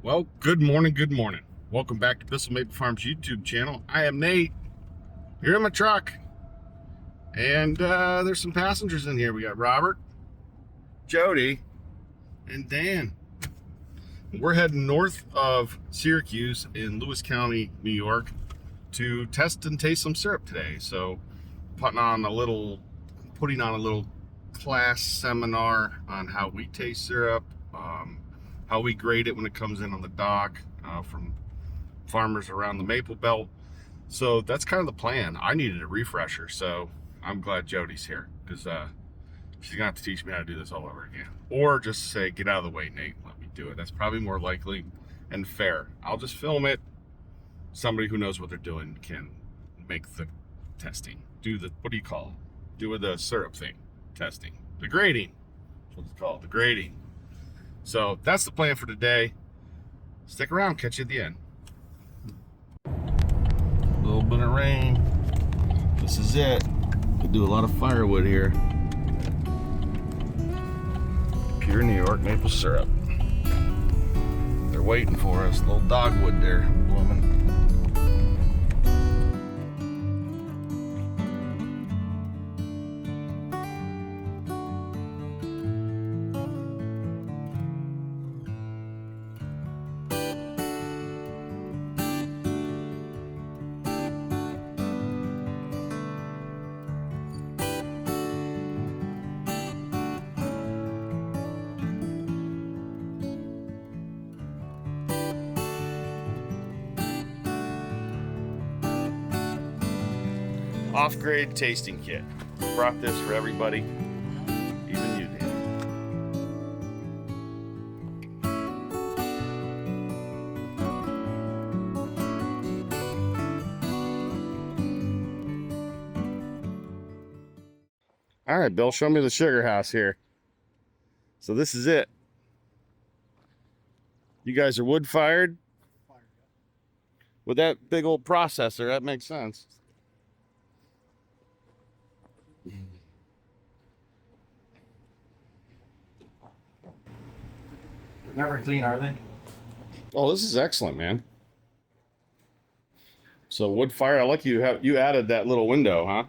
Well, good morning, good morning. Welcome back to Bissell Maple Farms YouTube channel. I am Nate, here in my truck, and there's some passengers in here. We got Robert, Jodi, and Dan. We're heading north of Syracuse in Lewis County, New York, to test and taste some syrup today. So, putting on a little class seminar on how we taste syrup, how we grade it when it comes in on the dock from farmers around the Maple Belt. So that's kind of the plan. I needed a refresher, so I'm glad Jodi's here because she's gonna have to teach me how to do this all over again. Or just say, get out of the way, Nate, let me do it. That's probably more likely and fair. I'll just film it. Somebody who knows what they're doing can make the testing. Do the, what do you call it? Do the syrup thing, testing. The grading, that's what it's called, the grading. So that's the plan for today. Stick around, catch you at the end. A little bit of rain. This is it. We do a lot of firewood here. Pure New York maple syrup. They're waiting for us. Little dogwood there blooming. Off-grade tasting kit. Brought this for everybody, even you, Dan. All right, Bill, show me the sugar house here. So this is it. You guys are wood-fired? With that big old processor, that makes sense. Never clean, are they? Oh, this is excellent, man. So wood fire. I like you added that little window, huh?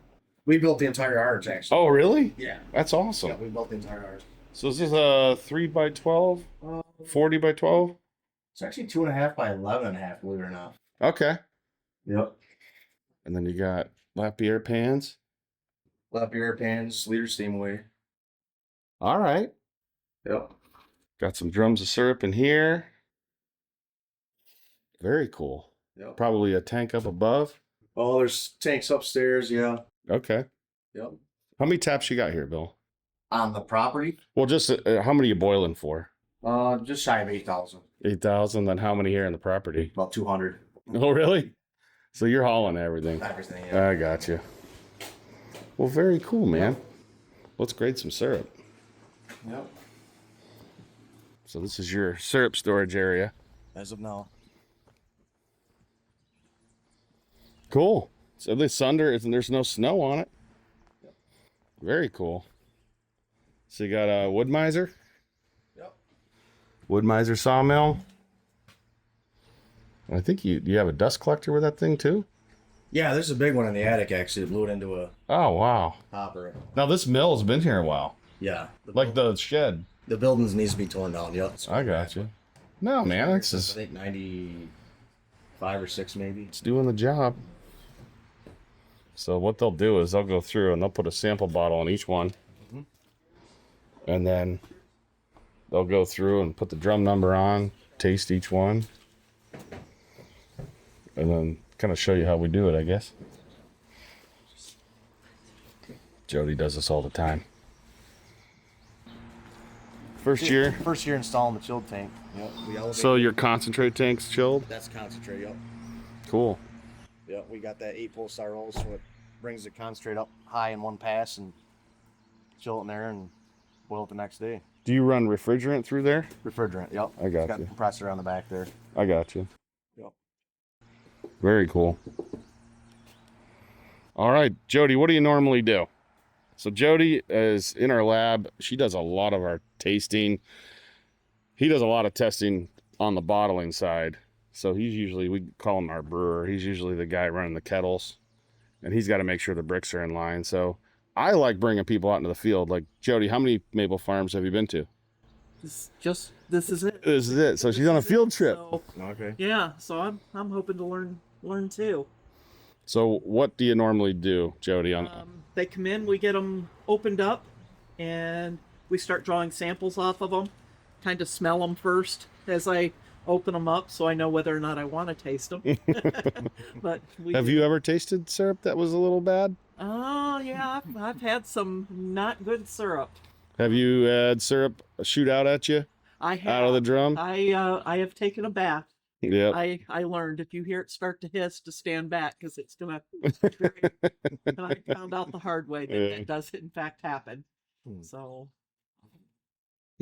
We built the entire arch, actually. Oh, really? Yeah. That's awesome. Yeah, we built the entire arch. So is this a 3x12, 40x12? It's actually 2.5 by 11.5, believe it or not. Okay. Yep. And then you got Lapierre pans. Lapierre pans, liter steam away. All right. Yep. Got some drums of syrup in here. Very cool. Yep. Probably a tank up above. Oh, there's tanks upstairs, yeah. Okay. Yep. How many taps you got here, Bill? On the property? Well, just how many you boiling for? Just shy of 8,000. 8,000. Then how many here in the property? About 200. Oh, really? So you're hauling everything. Everything, yeah. I got you. Well, very cool, man. Let's grade some syrup. Yep. So this is your syrup storage area. As of now. Cool. So this under, there's no snow on it. Yep. Very cool. So you got a wood miser? Yep. Wood miser sawmill. I think you have a dust collector with that thing too? Yeah, there's a big one in the attic, actually. It blew it into a Oh, wow. hopper. Now this mill's been here a while. Yeah. Like the shed. The buildings needs to be torn down, yep. I got you. No, man, it's I just, think 95 or 6 maybe. it's doing the job. So what they'll do is they'll go through and they'll put a sample bottle in each one. Mhm. And then they'll go through and put the drum number on, taste each one. And then kind of show you how we do it, I guess. Jodi does this all the time. First year. First year installing the chilled tank. Yep. We elevate. So your concentrate tank's chilled? That's concentrate, yep. Cool. Yep, we got that 8-pole star hose, so it brings the concentrate up high in one pass and chill it in there and boil it the next day. Do you run refrigerant through there? Refrigerant, yep. I got It's got you. a compressor on the back there. I got you. Yep. Very cool. All right, Jodi, what do you normally do? So Jodi is in our lab. She does a lot of our tasting. He does a lot of testing on the bottling side. So he's usually, we call him our brewer. He's usually the guy running the kettles, and he's got to make sure the bricks are in line. So I like bringing people out into the field. Like, Jodi, how many maple farms have you been to? This is it. This is it. So she's on a field trip. So, Okay. yeah, so I'm hoping to learn too. So what do you normally do, Jodi? They come in, we get them opened up, and we start drawing samples off of them. Kind of smell them first as I open them up, so I know whether or not I want to taste them. But Have you ever tasted syrup that was a little bad? Oh yeah, I've had some not good syrup. Have you had syrup shoot out at you I have. out of the drum? I have taken a bath. Yep. I learned if you hear it start to hiss to stand back because it's gonna. And I found out the hard way that that does in fact happen. So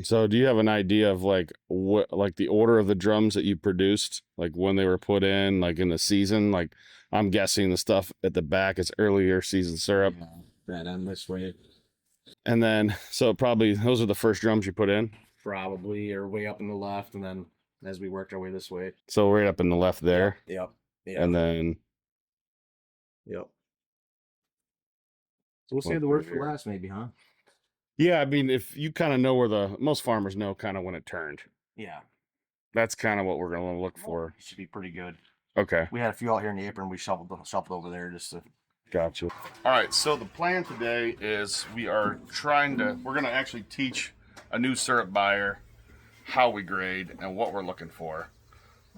So do you have an idea of like what, like the order of the drums that you produced, like when they were put in, like in the season? Like I'm guessing the stuff at the back is earlier season syrup. Yeah, that end this way. And then, so probably those are the first drums you put in. Probably, or way up in the left, and then as we worked our way this way. So right up in the left there. Yep. Yep. And then, Yep. So we'll save the word for last, maybe, huh? yeah, I mean, if you kind of know where most farmers know kind of when it turned, Yeah. that's kind of what we're going to look for. It should be pretty good. Okay. We had a few out here in the apron. We shoveled over there just to. Gotcha. All right, so the plan today is we're going to actually teach a new syrup buyer how we grade and what we're looking for.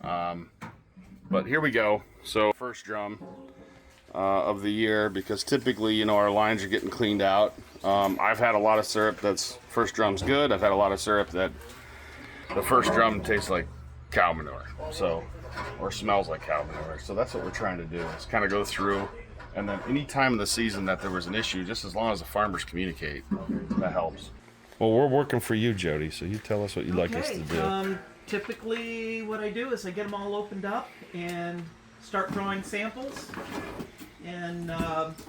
But here we go. So first drum of the year, because typically, you know, our lines are getting cleaned out. I've had a lot of syrup that's first drum's good. I've had a lot of syrup that the first drum tastes like cow manure, or smells like cow manure. So that's what we're trying to do, is kind of go through. And then any time in the season that there was an issue, just as long as the farmers communicate, that helps. Well, we're working for you, Jodi, so you tell us what you'd like us to do. typically what I do is I get them all opened up and start drawing samples. And of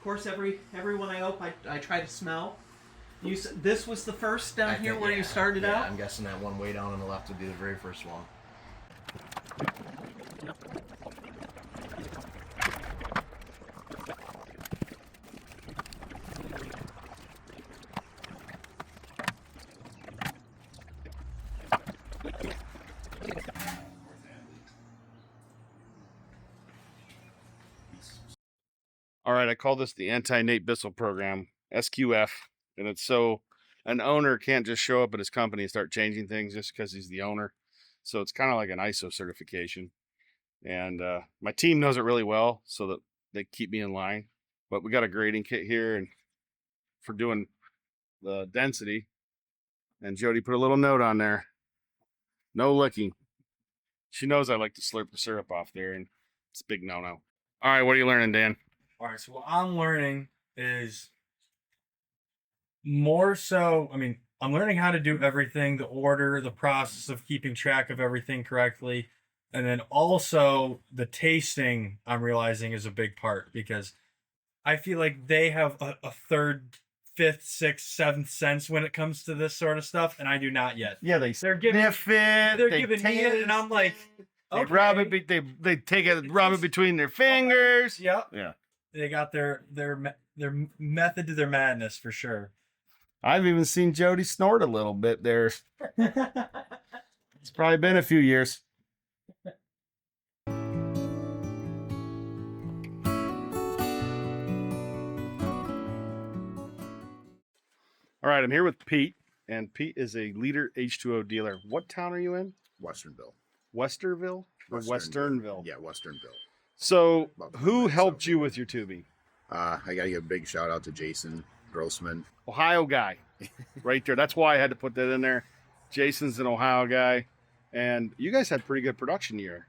course, every one I open, I try to smell. This was the first down here where you started out? I'm guessing that one way down on the left would be the very first one. All right, I call this the Anti-Nate Bissell Program, SQF, and it's so an owner can't just show up at his company and start changing things just because he's the owner. So it's kind of like an ISO certification. And my team knows it really well, so that they keep me in line. But we got a grading kit here and for doing the density. And Jodi put a little note on there. No licking. She knows I like to slurp the syrup off there, and it's a big no-no. All right, what are you learning, Dan? All right, so what I'm learning is more so, I'm learning how to do everything, the order, the process of keeping track of everything correctly. And then also the tasting, I'm realizing, is a big part, because I feel like they have a third, fifth, sixth, seventh sense when it comes to this sort of stuff, and I do not yet. Yeah, They're giving me it, and I'm like, They okay. rub it. They take it, rub it between their fingers. Yep. Yeah. They got their method to their madness for sure. I've even seen Jodi snort a little bit there. It's probably been a few years. All right, I'm here with Pete, and Pete is a leader H2O dealer. What town are you in? Westernville. Westerville or Westernville? Yeah, Westernville. So, About 20 who minutes helped south you of with your tubing? I gotta give a big shout out to Jason Grossman. Ohio guy, right there. That's why I had to put that in there. Jason's an Ohio guy, and you guys had pretty good production year.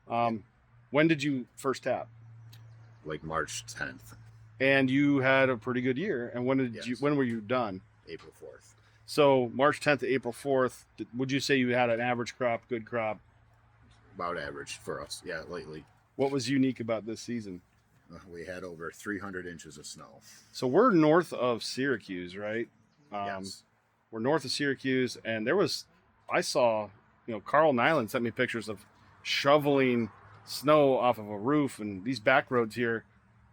When did you first tap? Like March 10th, And you had a pretty good year. And when did Yes. you? When were you done? April 4th. So March 10th to April 4th. Would you say you had an average crop, good crop? About average for us. Yeah, lately. What was unique about this season? We had over 300 inches of snow. So we're north of Syracuse, right? Yes. We're north of Syracuse, and there was I saw, Carl Nyland sent me pictures of shoveling snow off of a roof, and these back roads here,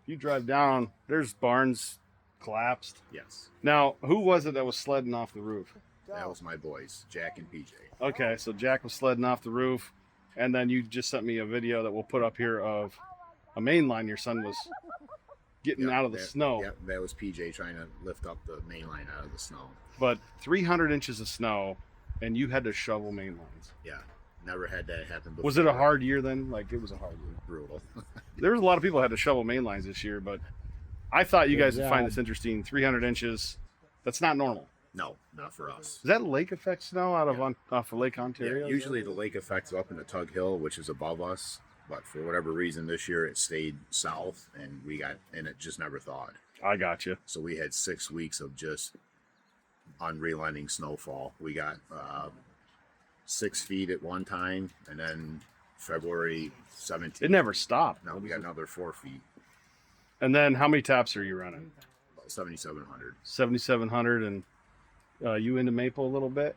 you drive down, there's barns collapsed. Yes. Now, who was it that was sledding off the roof? That was my boys, Jack and PJ. Okay, so Jack was sledding off the roof, and then you just sent me a video that we'll put up here of a main line your son was getting out of the snow. Yep, that was PJ trying to lift up the main line out of the snow. But 300 inches of snow, and you had to shovel main lines. Yeah, never had that happen before. Was it a hard year then? Like, it was a hard year. Brutal. There was a lot of people that had to shovel main lines this year, but I thought you guys would find this interesting. 300 inches, that's not normal. No, not for us. Is that lake effect snow out of off of Lake Ontario? Yeah, usually the lake effect's up in the Tug Hill, which is above us, but for whatever reason this year it stayed south, and it just never thawed. I got you. So we had 6 weeks of just unrelenting snowfall. We got 6 feet at one time, and then February 17th. It never stopped. No, we got another 4 feet, And then how many taps are you running? about 7,700. 7,700, and you into maple a little bit?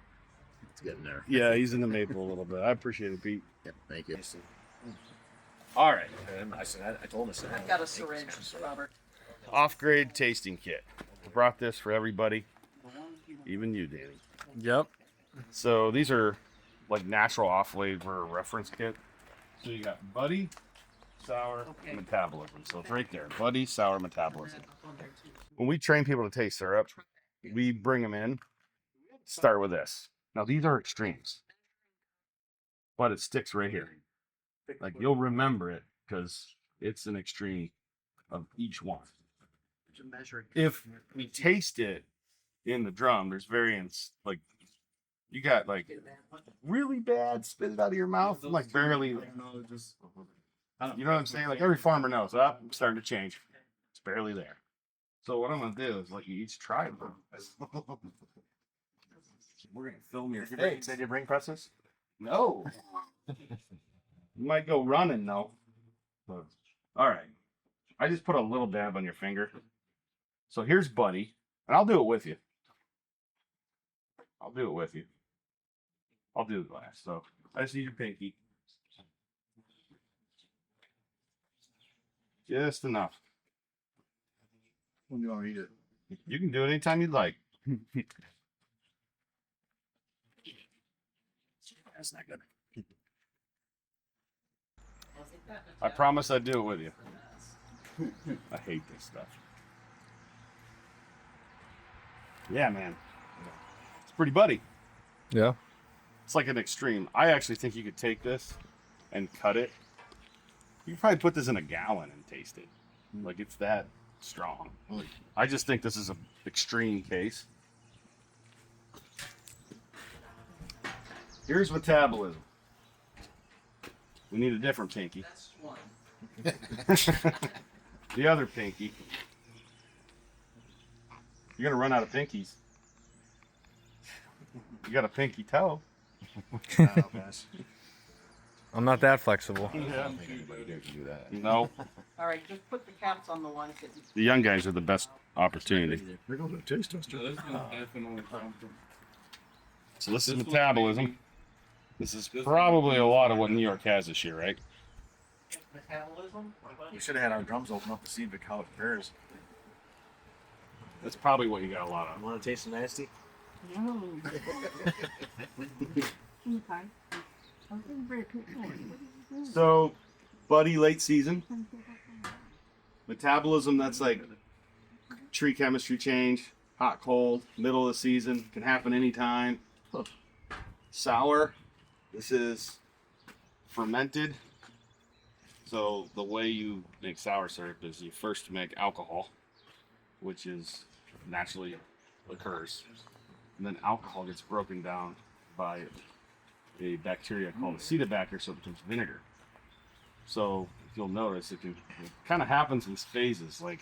It's getting there. Yeah, he's into maple a little bit. I appreciate it, Pete. Yeah, thank you. All right. I told him to I've got a syringe, Robert. Off-grade tasting kit. I brought this for everybody, even you, Danny. Yep. So these are like natural off-flavor reference kit. So you got Buddy, Sour, Metabolism. So it's right there. Buddy, Sour, Metabolism. When we train people to taste syrup, we bring them in. Start with this. Now these are extremes, but it sticks right here. Like, you'll remember it because it's an extreme of each one. If we taste it in the drum, there's variants. Like, you got like really bad, spit it out of your mouth, and like barely. You know what I'm saying? Like, every farmer knows. I'm starting to change. It's barely there. So what I'm gonna do is let you each try them. We're gonna film your face. Did you bring presses? No. You might go running though. But, all right. I just put a little dab on your finger. So here's Buddy, and I'll do it with you. I'll do the glass. So I just need your pinky. Just enough. When do you want to eat it? You can do it anytime you'd like. That's not good. I promise I'd do it with you. I hate this stuff. Yeah, man. It's pretty buddy. Yeah. It's like an extreme. I actually think you could take this and cut it. You could probably put this in a gallon and taste it. Like, it's that strong. I just think this is an extreme case. Here's metabolism. We need a different pinky. That's one. The other pinky. You're gonna run out of pinkies. You got a pinky toe. I'm not that flexible. I don't think anybody there can do that. No, All right, just put the caps on the ones that. the young guys are the best opportunity. They're going to taste tester. So this is metabolism. This is probably a lot of what New York has this year, right? Metabolism? We should have had our drums open up to see how it compares. That's probably what you got a lot of. Want to taste the nasty? So, Buddy, late season. Metabolism, that's like tree chemistry change. Hot, cold, middle of the season. Can happen anytime. Sour, this is fermented. So the way you make sour syrup is you first make alcohol, which is naturally occurs. And then alcohol gets broken down by a bacteria called acetobacter, so it becomes vinegar. So if you'll notice, it kind of happens in phases, like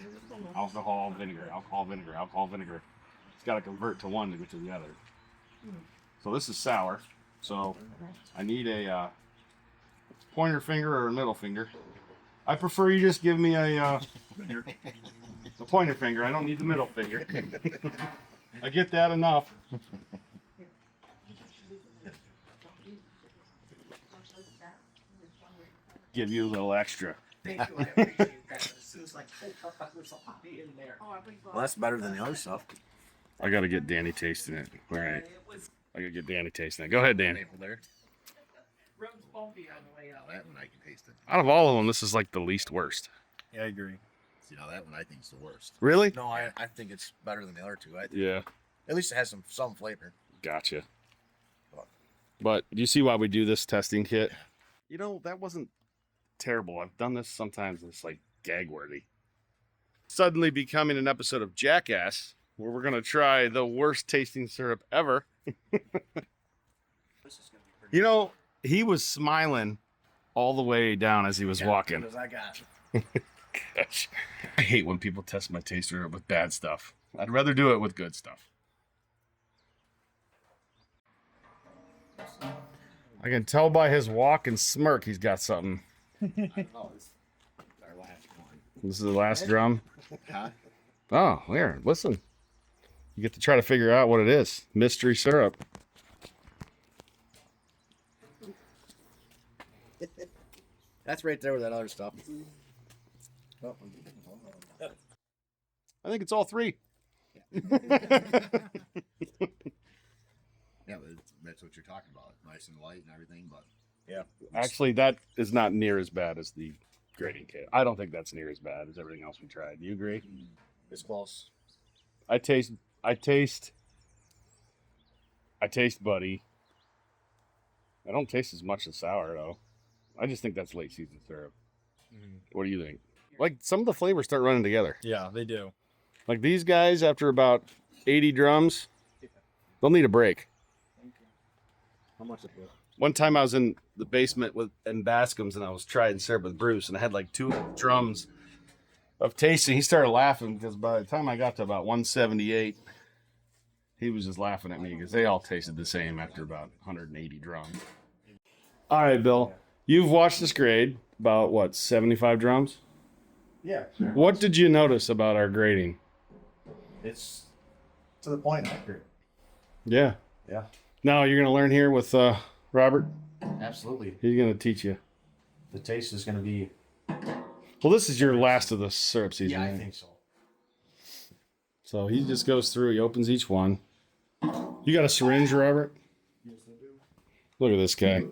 alcohol, vinegar, alcohol, vinegar, alcohol, vinegar. It's got to convert to one to get to the other. So this is sour. So I need a pointer finger or a middle finger. I prefer you just give me a pointer finger. I don't need the middle finger. I get that enough. Give you a little extra. Thank you. I appreciate that. As soon as like, oh, there's a lot in there. Well, that's better than the other stuff. I got to get Danny tasting it. All right. I got to get Danny tasting it. Go ahead, Danny. Maple there. Road's bumpy on the way out. That one I can taste it. Out of all of them, this is like the least worst. Yeah, I agree. See, now that one I think is the worst. Really? No, I think it's better than the other two. I think. Yeah. At least it has some flavor. Gotcha. But do you see why we do this testing kit? You know, that wasn't terrible. I've done this sometimes and it's like gag worthy. Suddenly becoming an episode of Jackass where we're going to try the worst tasting syrup ever. You know, he was smiling all the way down as he was walking. As I got. Gosh. I hate when people test my taster with bad stuff. I'd rather do it with good stuff. I can tell by his walk and smirk he's got something. Oh, it's our last one. This is the last drum. Huh? Oh, here, listen. You get to try to figure out what it is. Mystery syrup. That's right there with that other stuff. I think it's all three. Yeah, but that's what you're talking about. Nice and light and everything, but Yeah. Actually, that is not near as bad as the grading kit. I don't think that's near as bad as everything else we tried. Do you agree? It's close. I taste Buddy. I don't taste as much as sour though. I just think that's late season syrup. What do you think? Like some of the flavors start running together. Yeah, they do. Like these guys, after about 80 drums, they'll need a break. How much is it? One time I was in the basement in Bascom's and I was trying syrup with Bruce and I had like 2 drums of tasting. He started laughing because by the time I got to about 178, he was just laughing at me because they all tasted the same after about 180 drums. All right, Bill, you've watched this grade about what, 75 drums? Yeah. What did you notice about our grading? It's to the point accurate. Yeah. Yeah. Now you're going to learn here with Robert. Absolutely. He's going to teach you. The taste is going to be. Well, this is your last of the syrup season. Yeah, I right? think so. So he just goes through, he opens each one. You got a syringe, Robert? Yes, I do. Look at this guy.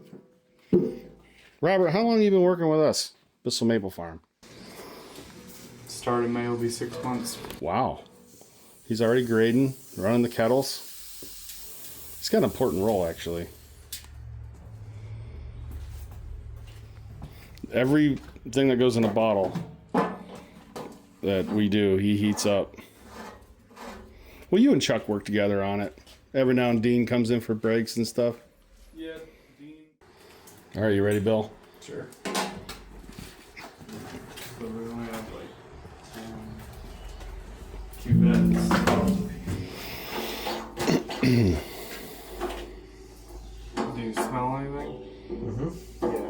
Robert, how long have you been working with us? Bissell Maple Farm. Starting May will be 6 months. Wow. He's already grading, running the kettles. He's got an important role, actually. Everything that goes in a bottle that we do, he heats up. Well, you and Chuck work together on it. Every now and Dean comes in for breaks and stuff. Yeah, Dean. All right, you ready, Bill? Sure. But we only have like 10 cuvettes. Do you smell anything? Yeah.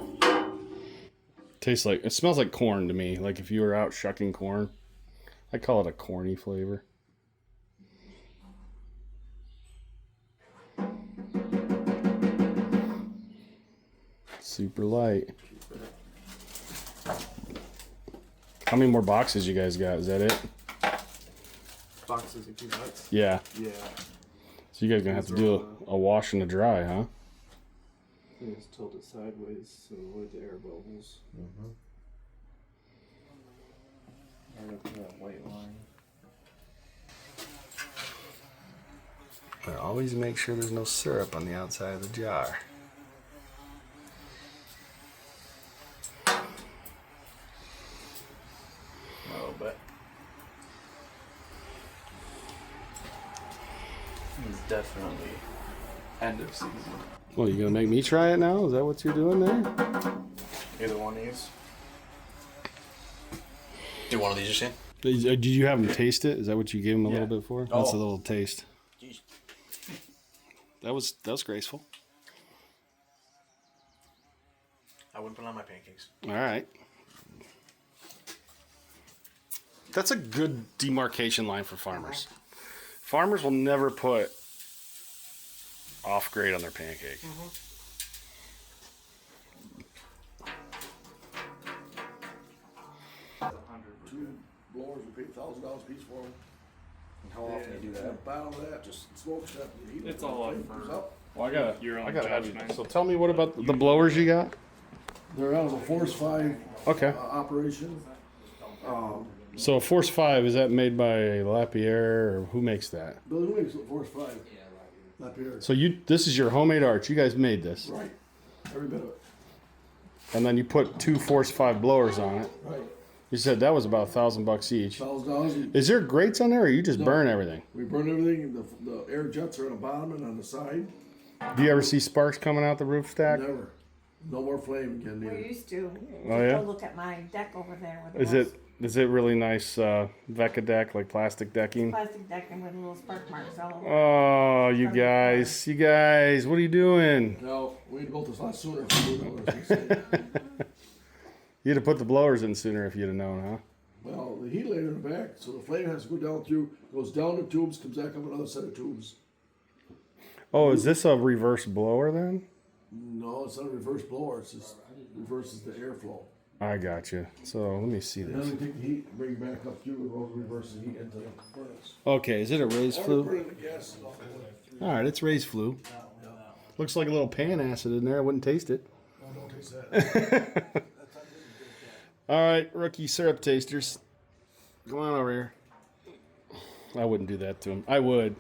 It smells like corn to me. Like if you were out shucking corn. I call it a corny flavor. Super light. How many more boxes you guys got? Is that it? Boxes of cuvettes? Yeah. Yeah. So you guys gonna have to do a wash and a dry, huh? I think it's tilted sideways so avoid the air bubbles. Right up to that white line. But always make sure there's no syrup on the outside of the jar. A little bit. It's definitely end of season. Well, you gonna make me try it now? Is that what you're doing there? Either one of these. Do one of these, you see? Did you have him taste it? Is that what you gave him a little Yeah. bit for? That's a Oh. little taste. Jeez. That was graceful. I wouldn't put it on my pancakes. All right. That's a good demarcation line for farmers. Farmers will never put off grade on their pancake. blowers, we pay $1,000 a piece for them. And how often do you do And a that? battle of that, just smoke stuff. It's all up for Well, I gotta, your own I gotta have you. judgment. So tell me, what about the blowers you got? They're out of a Force 5 Okay. operation. So Force 5, is that made by Lapierre, or who makes that? Billy Williams at Force 5. Up here. So this is your homemade arch. You guys made this. Right. Every bit of it. And then you put 2 Force 5 blowers on it. Right. You said that was about $1,000 each. $1,000. Is there grates on there, or you just No. burn everything? We burn everything. The air jets are on the bottom and on the side. Do you ever see sparks coming out the roof stack? Never. No more flame again. We Neither. used to. Oh, yeah? Go look at my deck over there with Is it really nice Vecca deck, like plastic decking? plastic decking with little spark marks all over. Oh, you guys, what are you doing? No, we'd built this a lot sooner if we knew what I was gonna say. You'd have put the blowers in sooner if you'd have known, huh? Well, the heat layer in the back, so the flame has to go down through, goes down the tubes, comes back up another set of tubes. Oh, is this a reverse blower then? No, it's not a reverse blower. It's just reverses the airflow. I got you. So let me see And then this. we take the heat, bring it back up through, and reverse the heat into the furnace. Okay, is it a raised Or flue? burn the gas off the way. All right, it's raised flue. Looks like a little pan acid in there. I wouldn't taste it. Oh, don't taste that. All right, rookie syrup tasters. Come on over here. I wouldn't do that to him. I would.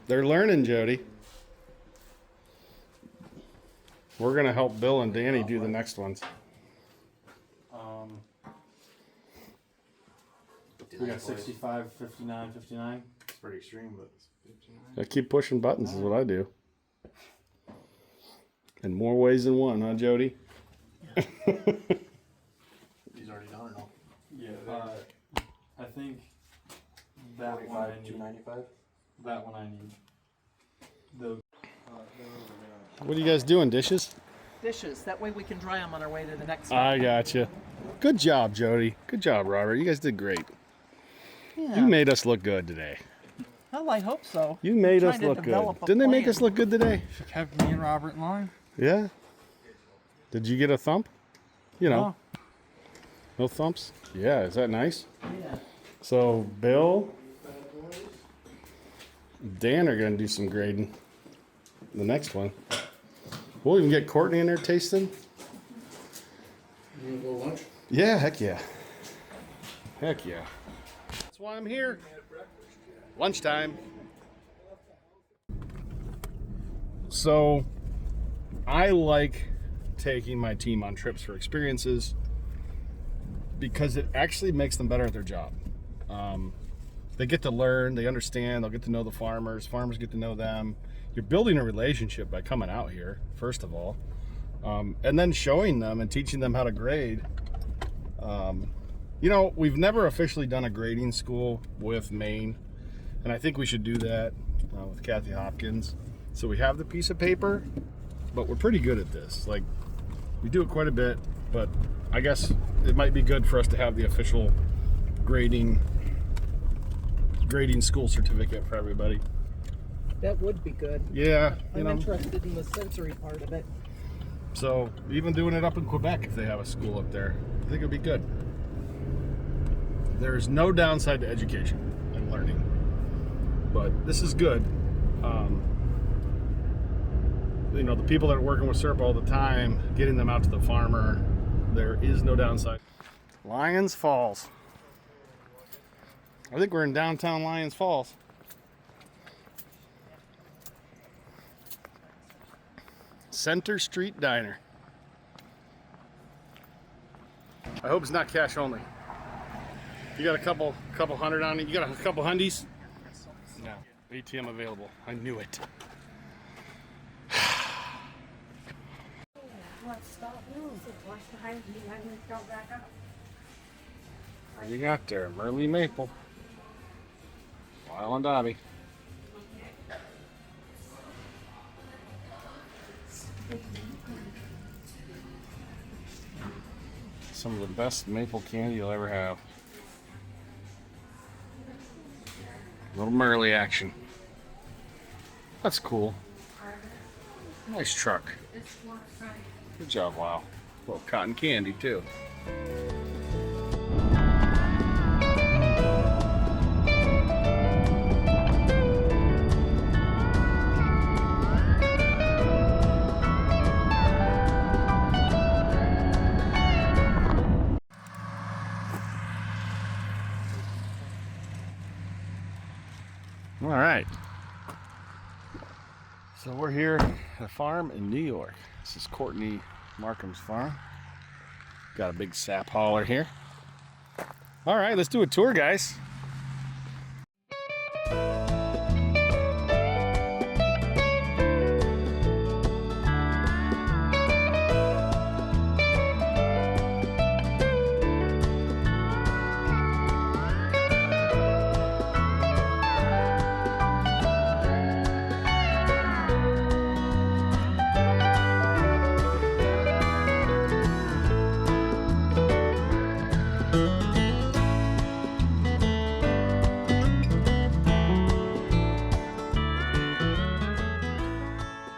They're learning, Jody. We're going to help Bill and Danny do the next ones. We got 65, 59, 59. It's pretty extreme, but I keep pushing buttons is what I do. In more ways than one, huh, Jody? he's already done it all. Yeah. I think that one I need. 295. That one I need. The What are you guys doing, dishes? Dishes. That way we can dry them on our way to the next I one. gotcha. Good job, Jody. Good job, Robert. You guys did great. Yeah. You made us look good today. Well, I hope so. You made I'm us trying to look good. develop a Didn't they make plan. us look good today? kept me and Robert in line. Yeah. Did you get a thump? You know. No thumps? Yeah, is that nice? Yeah. So Bill, Dan are gonna do some grading. The next one. We'll even get Cortney in there tasting. You wanna go to lunch? Yeah, heck yeah. Heck yeah. That's why I'm here. Lunchtime. So I like taking my team on trips for experiences because it actually makes them better at their job. They get to learn, they understand, they'll get to know the farmers get to know them. You're building a relationship by coming out here, first of all, and then showing them and teaching them how to grade. You know, we've never officially done a grading school with Maine, and I think we should do that with Kathy Hopkins. So we have the piece of paper, but we're pretty good at this. Like, we do it quite a bit, but I guess it might be good for us to have the official grading school certificate for everybody. That would be good. Yeah, you I'm know. interested in the sensory part of it. So even doing it up in Quebec, if they have a school up there, I think it'd be good. There's no downside to education and learning, but this is good. You know, the people that are working with syrup all the time, getting them out to the farmer, there is no downside. Lyons Falls. I think we're in downtown Lyons Falls. Center Street Diner. I hope it's not cash only. You got a couple hundred on it? You got a couple hundies? No. ATM available. I knew it. What you got there? Merle Maple. Wild and Dobby. Some of the best maple candy you'll ever have. Little Merle action. That's cool. Nice truck. Good job, Wow. Well, cotton candy too. All right. So we're here at a farm in New York. This is Corney Markham's farm. Got a big sap hauler here. All right, let's do a tour, guys.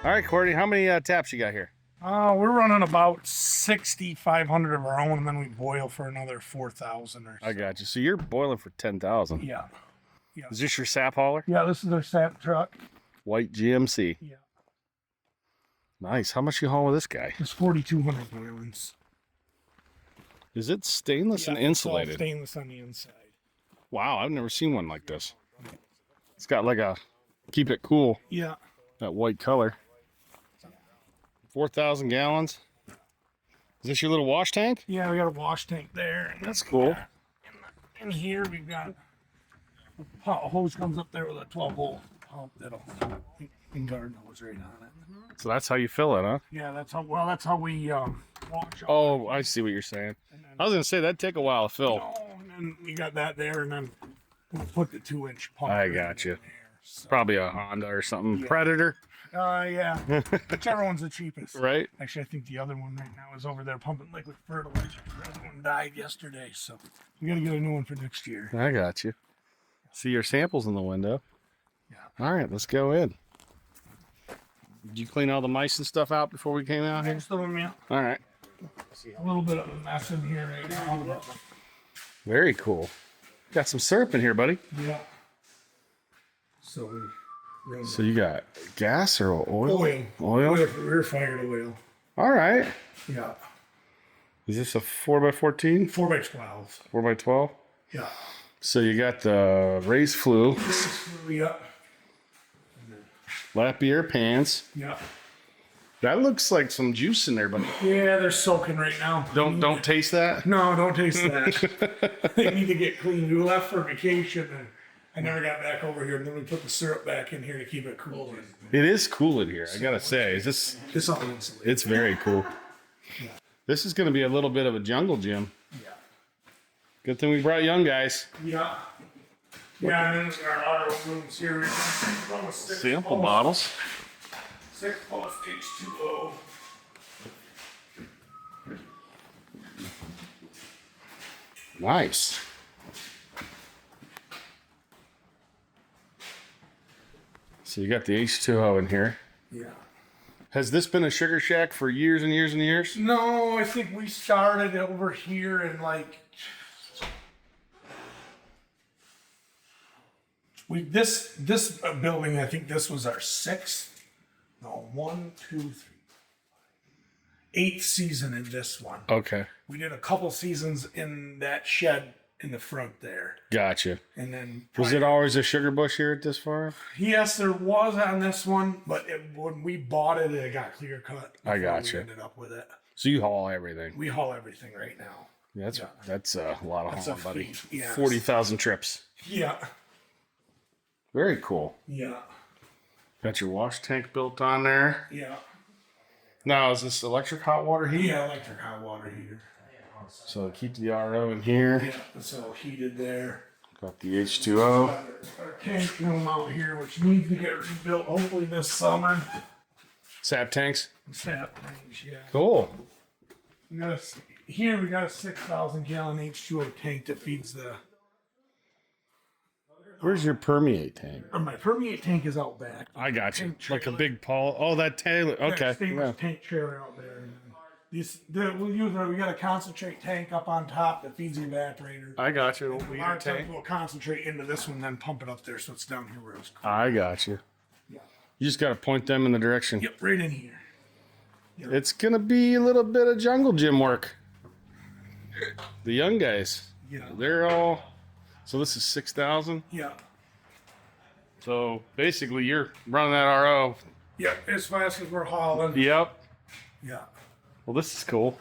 All right, Cordy, how many taps you got here? We're running about 6,500 of our own, and then we boil for another 4,000 or so. I got you. So you're boiling for 10,000. Yeah. Is this your sap hauler? Yeah, this is our sap truck. White GMC. Yeah. Nice. How much you haul with this guy? It's 4,200 gallons. Is it stainless and It's all insulated? stainless on the inside. Wow, I've never seen one like this. It's got like a keep it cool, Yeah. that white color. 4,000 gallons. Is this your little wash tank? Yeah, we got a wash tank there. And That's cool. in here, we've got a hose comes up there with a 12-volt pump that'll and garden hose right on it. So that's how you fill it, huh? Yeah, that's how we wash. Oh, I see what you're saying. I was gonna say that'd take a while to fill. And then we got that there, and then we'll put the 2-inch pump. I in got you. there, so. Probably a Honda or something. Yeah. Predator, Yeah. Whichever one's the cheapest. right? Actually, I think the other one right now is over there pumping liquid fertilizer. The other one died yesterday, so we got to get a new one for next year. I got you. See your samples in the window. Yeah. All right, let's go in. Did you clean all the mice and stuff out before we came out here? Most of them, yeah. All right. A little bit of a mess in here right now. But Very cool. Got some syrup in here, buddy. yeah. So we run So you got gas or oil? oil. Oil? Rear fired oil. All right. Yeah. Is this a 4x14? 4x12. 4x12? Yeah. So you got the raised flue, Yeah. lap beer pans. Yeah. That looks like some juice in there, but Yeah, they're soaking right now. don't taste that. No, don't taste that. They need to get clean. We left for vacation and I never got back over here. And then we put the syrup back in here to keep it cool. It is cool in here. I gotta say, is this? It's all insulated. It's very cool. This is gonna be a little bit of a jungle gym. Yeah. Good thing we brought young guys. Yeah. Yeah, and then our auto rooms here. Sample bottles. 6 plus H2O. Nice. So you got the H2O in here. Yeah. Has this been a sugar shack for years and years and years? No, I think we started over here in like this building. I think this was our 6th. No, 1, 2, 3, 8th season in this one. Okay. We did a couple seasons in that shed in the front there, Gotcha. and then Was it always a sugar bush here at this farm? Yes, there was on this one, but when we bought it, it got clear cut. I before gotcha. We ended up with it. So you haul everything. We haul everything right now. That's a lot of That's a hauling, buddy. feat, yes. 40,000 trips. Yeah, Very cool. yeah, Got your wash tank built on there. yeah. Now, is this electric hot water heat? Yeah, electric hot water heater. So keep the RO in here. Yeah, it's all heated there. Got the H2O. Our tank room out here, which needs to get rebuilt hopefully this summer. Sap tanks. Sap tanks, yeah. Cool. We got here we got a 6,000 gallon H2O tank that feeds the. Where's your permeate tank? My permeate tank is out back. I got you. Tank Like a trailer. big Paul. Oh, that Taylor. Yeah, Okay. stainless Yeah. tank trailer out there. And we got a concentrate tank up on top that feeds the evaporator. I got you. A lot of times we'll concentrate into this one, then pump it up there so it's down here where it's. I got you. Yeah. You just got to point them in the direction. Yep, right in here. It's going to be a little bit of jungle gym work. The young guys. Yeah. They're all. So this is 6,000. Yeah. So basically, you're running that RO. Yep, as fast as we're hauling. Yep. Yeah. Well, this is cool.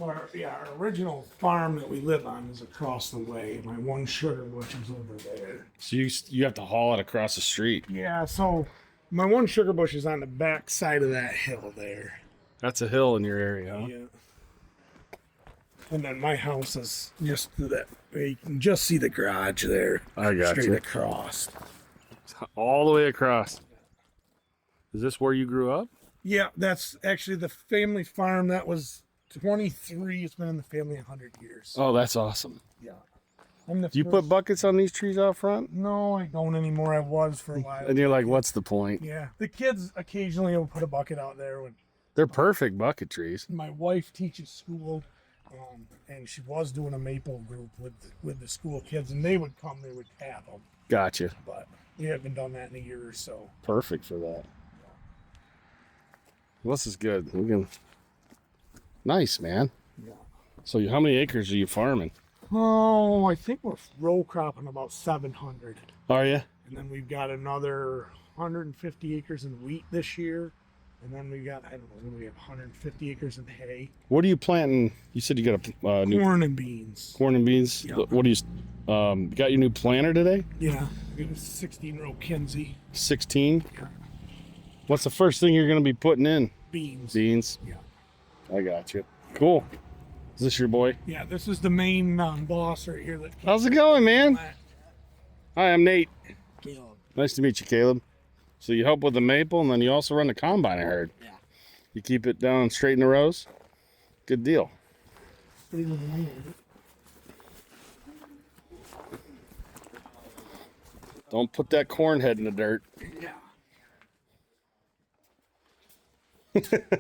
Our original farm that we live on is across the way. My one sugar bush is over there. So you have to haul it across the street. Yeah, so my one sugar bush is on the back side of that hill there. That's a hill in your area, huh? Yeah. And then my house is just to that. You can just see the garage there. I got straight you. across. All the way across. Is this where you grew up? Yeah, that's actually the family farm. That was 23. It's been in the family 100 years. Oh, that's awesome. Yeah. I'm the Do you put buckets on these trees out front? No, I don't anymore. I was for a while. And you're like, what's the point? Yeah. The kids occasionally will put a bucket out there when They're perfect bucket trees. my wife teaches school, and she was doing a maple group with the school kids, and they would come, they would tap them. Gotcha. But we haven't done that in a year or so. Perfect for that. Well, this is good. We can. Nice, man. Yeah. So how many acres are you farming? Oh, I think we're row cropping about 700. Are you? And then we've got another 150 acres in wheat this year. And then we got, I don't know, we have 150 acres in hay. What are you planting? You said you got a new Corn and beans. corn and beans. Yeah. What do you got your new planter today? Yeah. We got a 16-row Kinsey 16. Yeah. What's the first thing you're going to be putting in? beans. Beans. Yeah. I got you. Cool. Is this your boy? Yeah, this is the main boss right here. That How's it going, man? Caleb. Hi, I'm Nate. Nice to meet you, Caleb. So you help with the maple, and then you also run the combine, I heard. Yeah. You keep it down straight in the rows? Good deal. Don't put that corn head in the dirt. Yeah.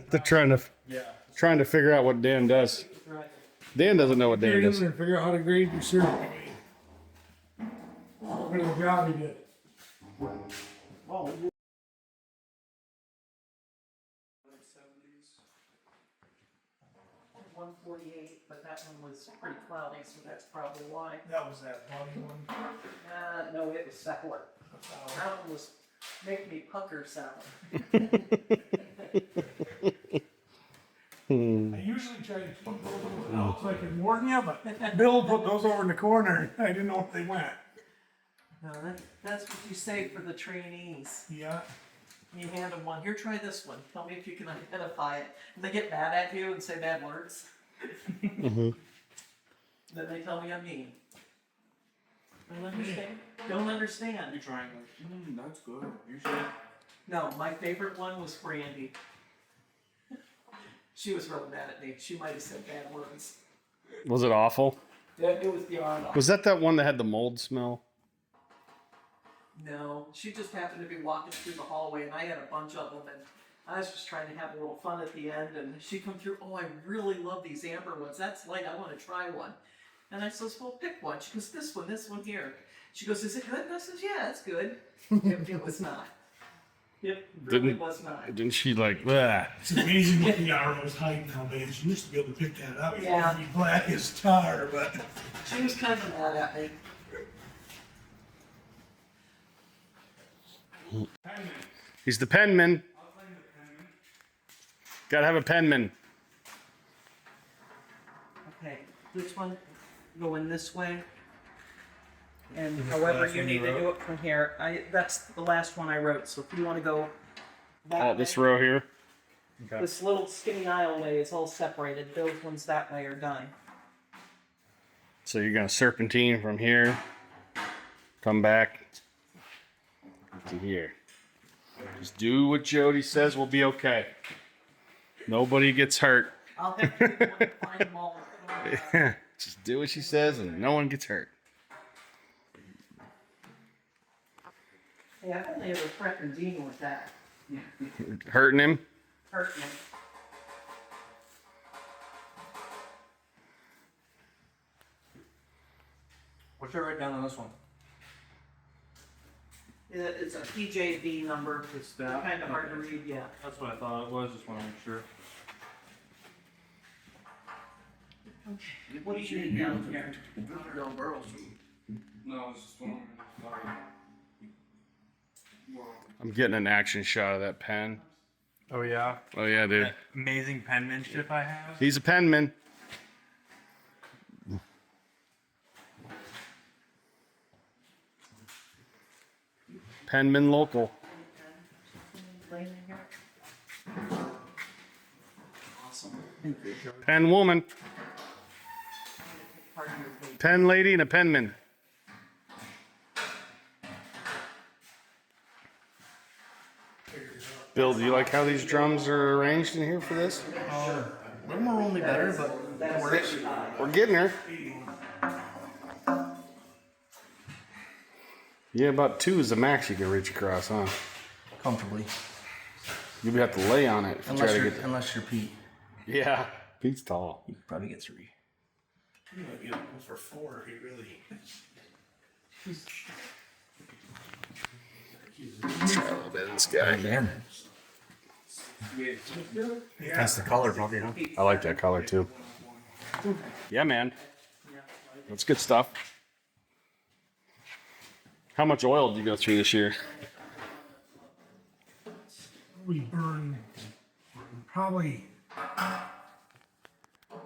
They're trying to figure out what Dan does. Dan doesn't know what Dan You're does. gonna figure out how to grade your syrup. What kind of job he did. Oh. 148, but that one was pretty cloudy, so that's probably why. That was that funny one. No, it was that one. That one was make me pucker sound. I usually try to keep those out so I can warn you, but Bill put those over in the corner. I didn't know if they went. No, that's what you say for the trainees. Yeah. You hand them one. Here, try this one. Tell me if you can identify it. And they get mad at you and say bad words. Then they tell me I'm mean. Don't understand. Don't understand. You're trying like, that's good. You should. No, my favorite one was Brandy. She was really mad at me. She might have said bad words. Was it awful? It was beyond awful. Was that one that had the mold smell? No, she just happened to be walking through the hallway, and I had a bunch of them, and I was just trying to have a little fun at the end, and she come through, oh, I really love these amber ones. That's light. I want to try one. And I says, well, pick one. She goes, this one here. She goes, is it good? And I says, yeah, it's good. It was not. It really was not. Didn't she like, bleh. It's amazing what the RO's hide nowadays. You used to be able to pick that up. Yeah. You'd be black as tar, but. She was kind of mad at me. He's the penman. Gotta have a penman. Okay, this one going this way. And however you need to do it from here, that's the last one I wrote. So if you want to go that Oh, way, this row here. this little skinny aisleway is all separated. Those ones that way are done. So you're gonna serpentine from here, come back to here. Just do what Jodi says. We'll be okay. Nobody gets hurt. I'll have to be the one to find them all. Just do what she says, and no one gets hurt. Yeah, I've only ever threatened Dean with that. Hurting him? Hurting him. What should I write down on this one? It's a PJB number. It's that. Kind of hard to read, yeah. That's what I thought it was. Just want to make sure. What do you need down here? No, it's just one. I'm getting an action shot of that pen. Oh yeah. Oh yeah, dude. That amazing penmanship I have. He's a penman. Penman local. Awesome. Pen woman. Pen lady and a penman. Bill, do you like how these drums are arranged in here for this? A little more only better, but that works. We're getting her. Yeah, about 2 is the max you can reach across, huh? Comfortably. You would have to lay on it if you try to get. Unless you're Pete. Yeah, Pete's tall. You could probably get 3. You might get one for 4 if you really. Try a little bit of this guy. Again. That's the color, probably, huh? I like that color too. Yeah, man. That's good stuff. How much oil did you go through this year? We burn probably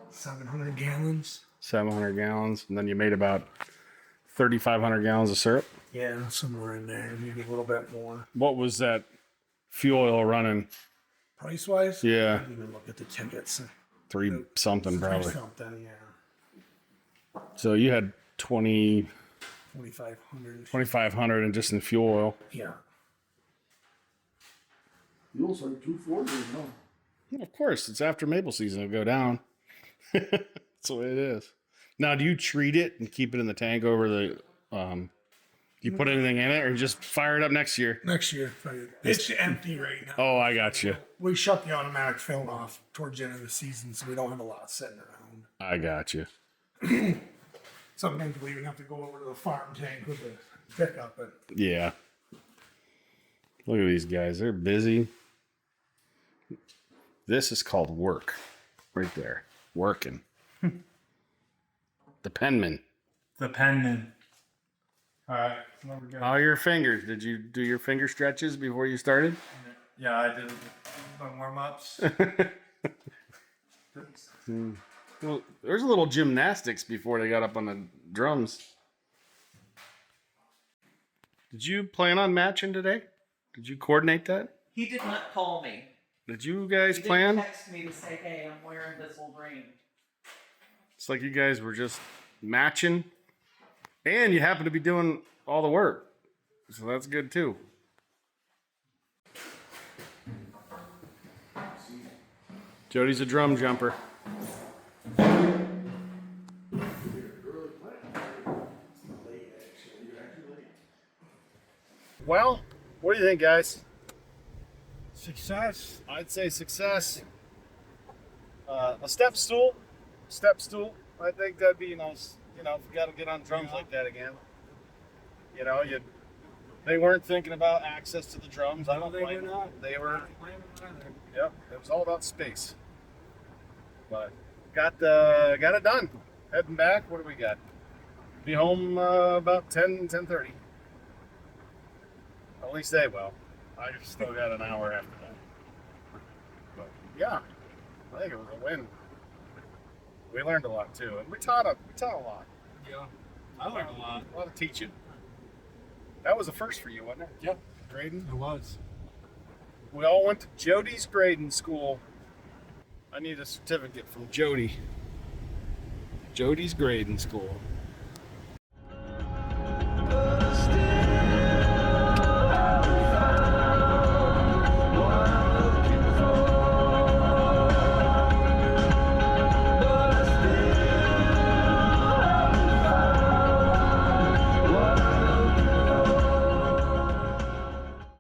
700 gallons. 700 gallons, and then you made about 3,500 gallons of syrup. Yeah, somewhere in there, maybe a little bit more. What was that fuel oil running? Price wise, Yeah. I didn't even look at the tickets. 3 something probably. Something, yeah. So you had 2,500. 2,500 and just in fuel oil. Yeah. Fuel's like 240 now. Well, of course, it's after maple season. It'll go down. That's the way it is. Now, do you treat it and keep it in the tank over the? Do you put anything in it, or just fire it up next year? Next year, it's empty right now. Oh, I got you. We shut the automatic fill off towards the end of the season, so we don't have a lot sitting around. I got you. Sometimes we even have to go over to the farm tank with the pickup. But Yeah. Look at these guys. They're busy. This is called work. Right there. Working. The penman. The penman. All right. There we go. How are your fingers? Did you do your finger stretches before you started? Yeah, I did my warm ups. Well, there's a little gymnastics before they got up on the drums. Did you plan on matching today? Did you coordinate that? He did not call me. Did you guys He didn't plan? text me to say, hey, I'm wearing this old ring. It's like you guys were just matching, and you happen to be doing all the work. So that's good too. Jodi's a drum jumper. Well, what do you think, guys? success. I'd say success. A step stool. Step stool. I think that'd be nice. You know, if you got to get on drums like that again. You know, they weren't thinking about access to the drums. I don't blame them. They were. Yep. It was all about space. But got it done. Heading back. What do we got? Be home about 10:30. At least they will. I still got an hour after that. But yeah, I think it was a win. We learned a lot too, and we taught a lot. Yeah, I learned a lot. A lot of teaching. That was a first for you, wasn't it? Yep, Grading. it was. We all went to Jodi's grading school. I need a certificate from Jodi. Jodi's grading school.